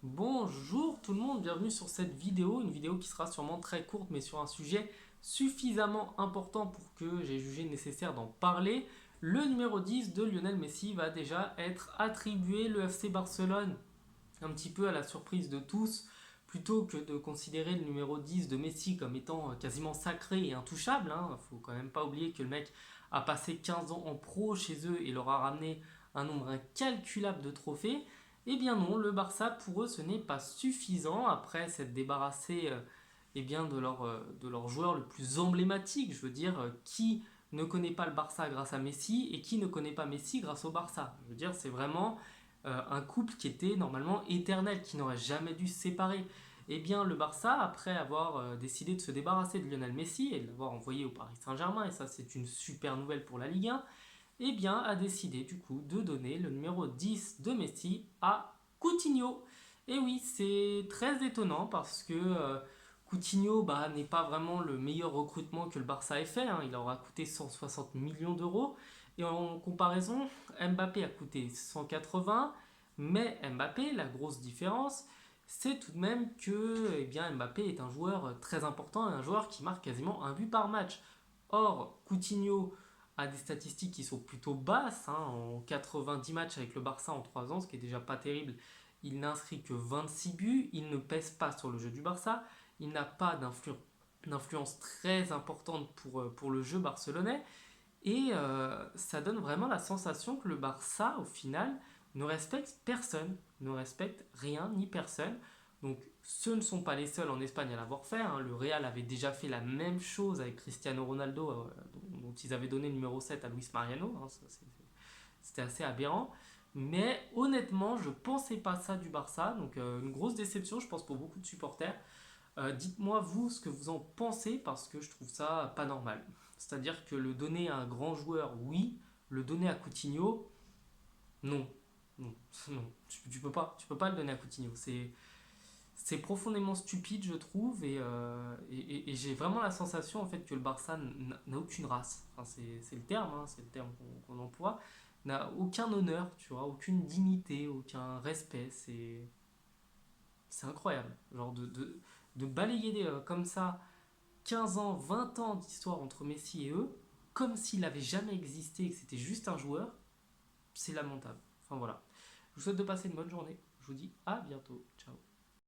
Bonjour tout le monde, bienvenue sur cette vidéo, une vidéo qui sera sûrement très courte mais sur un sujet suffisamment important pour que j'ai jugé nécessaire d'en parler. Le numéro 10 de Lionel Messi va déjà être attribué le FC Barcelone, un petit peu à la surprise de tous, plutôt que de considérer le numéro 10 de Messi comme étant quasiment sacré et intouchable. Faut quand même pas oublier que le mec a passé 15 ans en pro chez eux et leur a ramené un nombre incalculable de trophées. Eh bien non, le Barça pour eux ce n'est pas suffisant après s'être débarrassé de leur joueur le plus emblématique. Je veux dire, qui ne connaît pas le Barça grâce à Messi et qui ne connaît pas Messi grâce au Barça. Je veux dire, c'est vraiment un couple qui était normalement éternel, qui n'aurait jamais dû se séparer. Eh bien, le Barça, après avoir décidé de se débarrasser de Lionel Messi et de l'avoir envoyé au Paris Saint-Germain, et ça c'est une super nouvelle pour la Ligue 1, eh bien, a décidé du coup de donner le numéro 10 de Messi à Coutinho. Et oui, c'est très étonnant parce que Coutinho n'est pas vraiment le meilleur recrutement que le Barça ait fait, hein. Il aura coûté 160 millions d'euros. Et en comparaison, Mbappé a coûté 180. Mais Mbappé, la grosse différence, c'est tout de même que Mbappé est un joueur très important, un joueur qui marque quasiment un but par match. Or, Coutinho a des statistiques qui sont plutôt basses, hein. En 90 matchs avec le Barça en 3 ans, ce qui est déjà pas terrible, il n'inscrit que 26 buts, il ne pèse pas sur le jeu du Barça, il n'a pas d'influence très importante pour le jeu barcelonais, et ça donne vraiment la sensation que le Barça, au final, ne respecte personne, ne respecte rien ni personne. Donc, ce ne sont pas les seuls en Espagne à l'avoir fait, hein. Le Real avait déjà fait la même chose avec Cristiano Ronaldo, dont ils avaient donné le numéro 7 à Luis Mariano, hein. C'était assez aberrant. Mais honnêtement, je ne pensais pas ça du Barça. Donc, une grosse déception, je pense, pour beaucoup de supporters. Dites-moi, vous, ce que vous en pensez, parce que je trouve ça pas normal. C'est-à-dire que le donner à un grand joueur, oui. Le donner à Coutinho, non. Non, non. Tu peux pas le donner à Coutinho. C'est profondément stupide, je trouve, et j'ai vraiment la sensation en fait que le Barça n'a aucune race. Enfin, c'est le terme, hein, c'est le terme qu'on emploie. N'a aucun honneur, tu vois, aucune dignité, aucun respect. C'est incroyable. Genre de balayer comme ça 15 ans, 20 ans d'histoire entre Messi et eux, comme s'il n'avait jamais existé et que c'était juste un joueur, c'est lamentable. Enfin voilà. Je vous souhaite de passer une bonne journée. Je vous dis à bientôt.